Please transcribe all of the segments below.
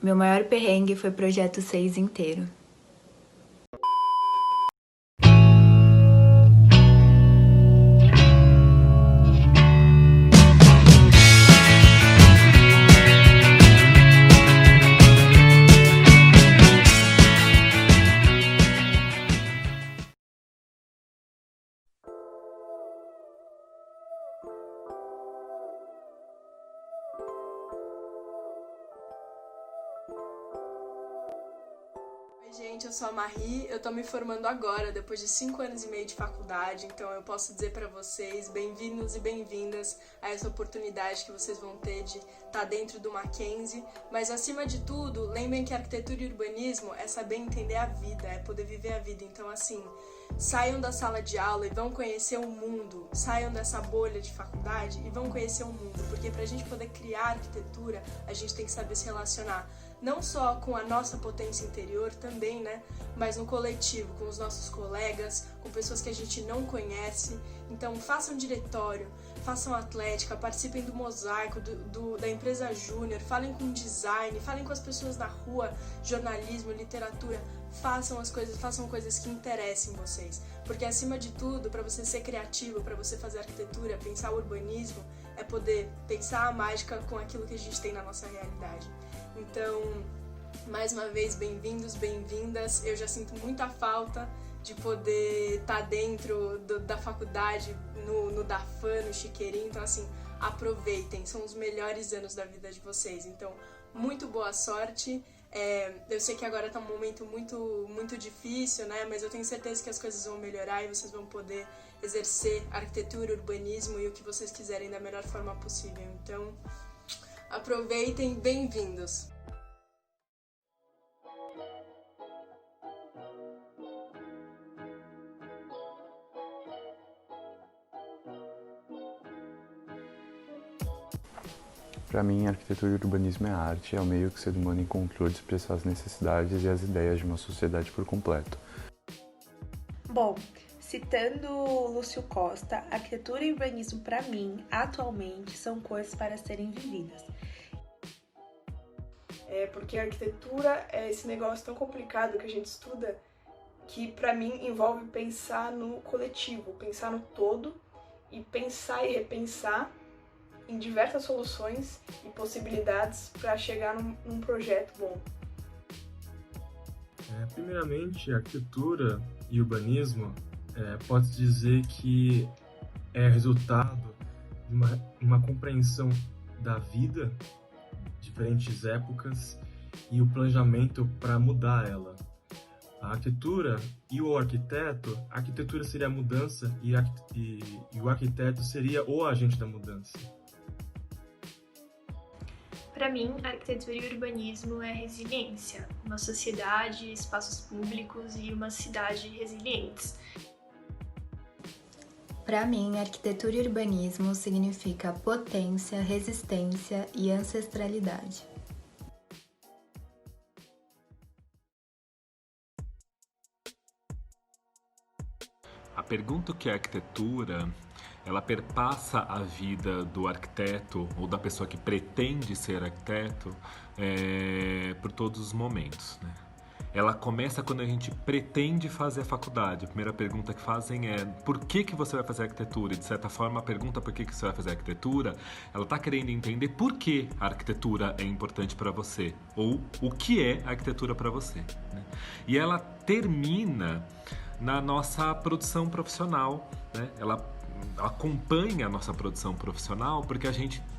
Meu maior perrengue foi o projeto 6 inteiro. Oi, gente, eu sou a Marie, eu tô me formando agora, depois de 5 anos e meio de faculdade, então eu posso dizer pra vocês, bem-vindos e bem-vindas a essa oportunidade que vocês vão ter de estar dentro do Mackenzie, mas acima de tudo, lembrem que arquitetura e urbanismo é saber entender a vida, é poder viver a vida, então assim, saiam da sala de aula e vão conhecer o mundo, saiam dessa bolha de faculdade e vão conhecer o mundo, porque pra gente poder criar arquitetura, a gente tem que saber se relacionar não só com a nossa potência interior também, né, mas no coletivo, com os nossos colegas, com pessoas que a gente não conhece. Então façam diretório, façam atlética, participem do mosaico, da empresa júnior, falem com design, falem com as pessoas na rua, jornalismo, literatura, façam coisas que interessem vocês, porque acima de tudo, para você ser criativo, para você fazer arquitetura, pensar o urbanismo, é poder pensar a mágica com aquilo que a gente tem na nossa realidade. Então, mais uma vez, bem-vindos, bem-vindas. Eu já sinto muita falta de poder estar dentro da faculdade, no Dafan, no Chiqueirinho. Então, assim, aproveitem, são os melhores anos da vida de vocês. Então, muito boa sorte. Eu sei que agora tá um momento muito difícil, né? Mas eu tenho certeza que as coisas vão melhorar e vocês vão poder exercer arquitetura, urbanismo e o que vocês quiserem da melhor forma possível. Então, aproveitem, bem-vindos! Para mim, arquitetura e urbanismo é arte, é o meio que o ser humano encontrou de expressar as necessidades e as ideias de uma sociedade por completo. Bom, citando Lúcio Costa, arquitetura e urbanismo para mim, atualmente, são coisas para serem vividas. Porque a arquitetura é esse negócio tão complicado que a gente estuda que para mim envolve pensar no coletivo, pensar no todo e pensar e repensar em diversas soluções e possibilidades para chegar num projeto bom. Primeiramente, arquitetura e urbanismo pode dizer que é resultado de uma compreensão da vida, diferentes épocas e o planejamento para mudar ela. A arquitetura e o arquiteto, a arquitetura seria a mudança e o arquiteto seria o agente da mudança. Para mim, arquitetura e urbanismo é resiliência, uma sociedade, espaços públicos e uma cidade resilientes. Para mim, arquitetura e urbanismo significa potência, resistência e ancestralidade. A pergunta que é arquitetura, ela perpassa a vida do arquiteto ou da pessoa que pretende ser arquiteto por todos os momentos, né? Ela começa quando a gente pretende fazer a faculdade. A primeira pergunta que fazem é por que você vai fazer arquitetura? E de certa forma, a pergunta por que você vai fazer arquitetura, ela está querendo entender por que a arquitetura é importante para você ou o que é a arquitetura para você, né? E ela termina na nossa produção profissional, né? Ela acompanha a nossa produção profissional porque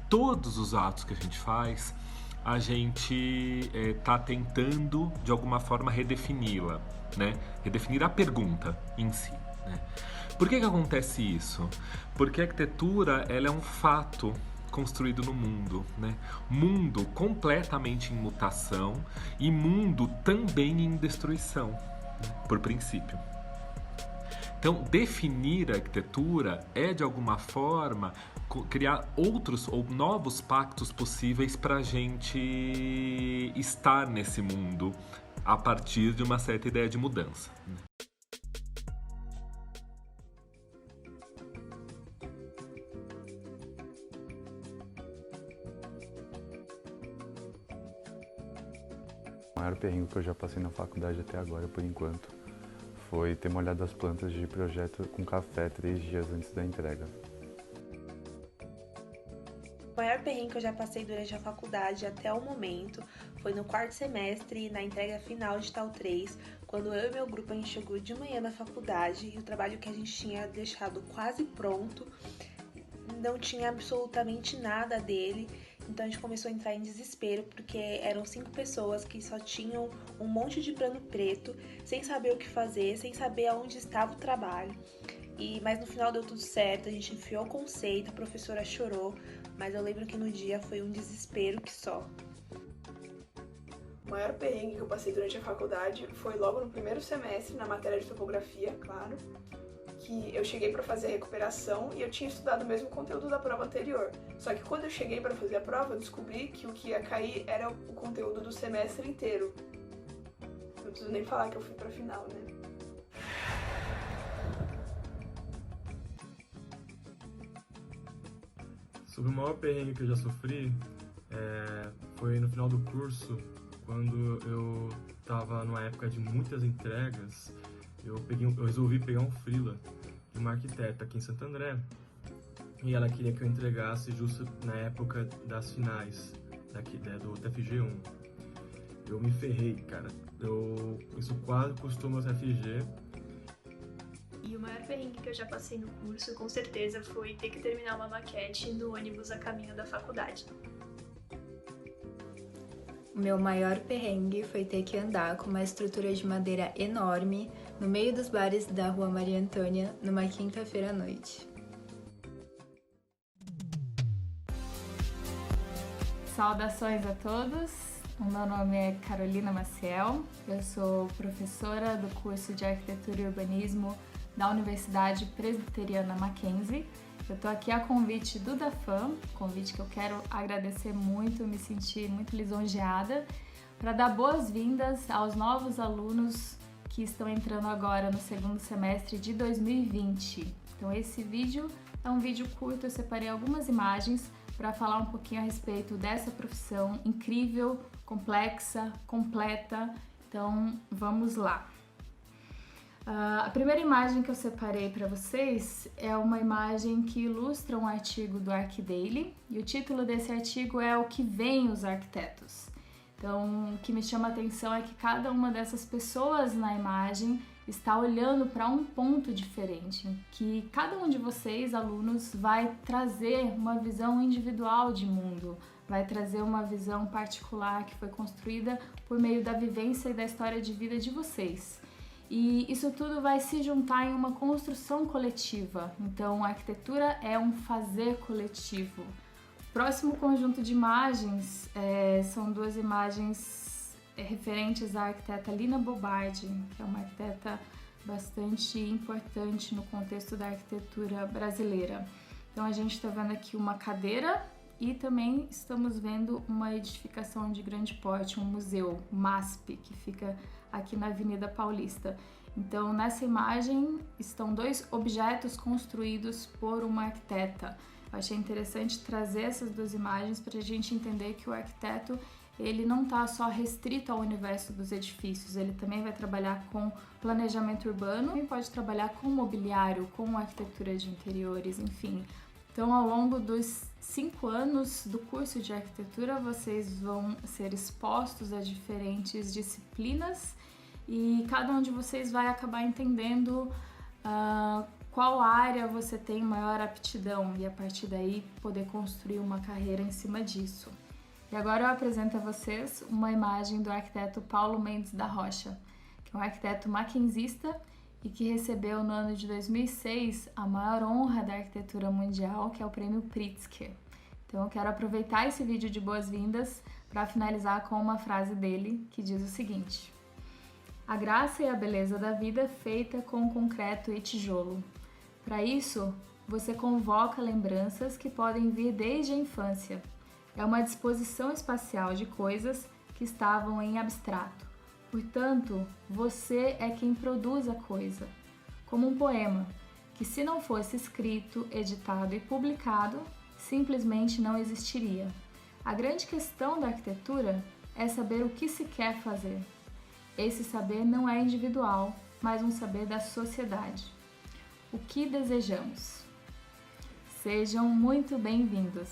todos os atos que a gente faz, a gente está tentando de alguma forma redefini-la, né? Redefinir a pergunta em si, né? Por que acontece isso? Porque a arquitetura, ela é um fato construído no mundo, né? Mundo completamente em mutação e mundo também em destruição, né? Por princípio. Então, definir a arquitetura é, de alguma forma, criar outros ou novos pactos possíveis para a gente estar nesse mundo a partir de uma certa ideia de mudança. O maior perrengue que eu já passei na faculdade até agora, por enquanto, foi ter molhado as plantas de projeto com café 3 dias antes da entrega. O maior perrengue que eu já passei durante a faculdade até o momento foi no 4º semestre, na entrega final de TAL 3, quando eu e meu grupo a gente chegou de manhã na faculdade e o trabalho que a gente tinha deixado quase pronto, não tinha absolutamente nada dele, então a gente começou a entrar em desespero porque eram 5 pessoas que só tinham um monte de plano preto, sem saber o que fazer, sem saber aonde estava o trabalho. Mas no final deu tudo certo, a gente enfiou o conceito, a professora chorou, mas eu lembro que no dia foi um desespero que só. O maior perrengue que eu passei durante a faculdade foi logo no primeiro semestre, na matéria de topografia, claro, que eu cheguei para fazer a recuperação e eu tinha estudado o mesmo conteúdo da prova anterior. Só que quando eu cheguei para fazer a prova, eu descobri que o que ia cair era o conteúdo do semestre inteiro. Não preciso nem falar que eu fui para final, né? Sobre o maior perrengue que eu já sofri, foi no final do curso, quando eu estava numa época de muitas entregas, eu resolvi pegar um freela de uma arquiteta aqui em Santo André, e ela queria que eu entregasse justo na época das finais do TFG1. Eu me ferrei, cara. Isso quase custou meu TFG. E o maior perrengue que eu já passei no curso, com certeza, foi ter que terminar uma maquete no ônibus a caminho da faculdade. O meu maior perrengue foi ter que andar com uma estrutura de madeira enorme no meio dos bares da Rua Maria Antônia numa quinta-feira à noite. Saudações a todos, o meu nome é Carolina Maciel, eu sou professora do curso de Arquitetura e Urbanismo da Universidade Presbiteriana Mackenzie. Eu tô aqui a convite do DAFAM, convite que eu quero agradecer muito, me senti muito lisonjeada, para dar boas-vindas aos novos alunos que estão entrando agora no 2º semestre de 2020. Então esse vídeo é um vídeo curto, eu separei algumas imagens para falar um pouquinho a respeito dessa profissão incrível, complexa, completa. Então vamos lá. A primeira imagem que eu separei para vocês é uma imagem que ilustra um artigo do ArcDaily e o título desse artigo é O que veem os arquitetos. Então, o que me chama a atenção é que cada uma dessas pessoas na imagem está olhando para um ponto diferente, que cada um de vocês, alunos, vai trazer uma visão individual de mundo, vai trazer uma visão particular que foi construída por meio da vivência e da história de vida de vocês. E isso tudo vai se juntar em uma construção coletiva. Então, a arquitetura é um fazer coletivo. O próximo conjunto de imagens são 2 imagens referentes à arquiteta Lina Bobardi, que é uma arquiteta bastante importante no contexto da arquitetura brasileira. Então, a gente está vendo aqui uma cadeira e também estamos vendo uma edificação de grande porte, um museu, o MASP, que fica aqui na Avenida Paulista. Então, nessa imagem estão 2 objetos construídos por uma arquiteta. Eu achei interessante trazer essas 2 imagens para a gente entender que o arquiteto ele não está só restrito ao universo dos edifícios, ele também vai trabalhar com planejamento urbano e pode trabalhar com mobiliário, com arquitetura de interiores, enfim. Então, ao longo dos 5 anos do curso de arquitetura, vocês vão ser expostos a diferentes disciplinas e cada um de vocês vai acabar entendendo qual área você tem maior aptidão e a partir daí poder construir uma carreira em cima disso. E agora eu apresento a vocês uma imagem do arquiteto Paulo Mendes da Rocha, que é um arquiteto mackenzista e que recebeu no ano de 2006 a maior honra da arquitetura mundial, que é o Prêmio Pritzker. Então eu quero aproveitar esse vídeo de boas-vindas para finalizar com uma frase dele que diz o seguinte: a graça e a beleza da vida é feita com concreto e tijolo. Para isso, você convoca lembranças que podem vir desde a infância. É uma disposição espacial de coisas que estavam em abstrato. Portanto, você é quem produz a coisa, como um poema, que se não fosse escrito, editado e publicado, simplesmente não existiria. A grande questão da arquitetura é saber o que se quer fazer. Esse saber não é individual, mas um saber da sociedade. O que desejamos? Sejam muito bem-vindos!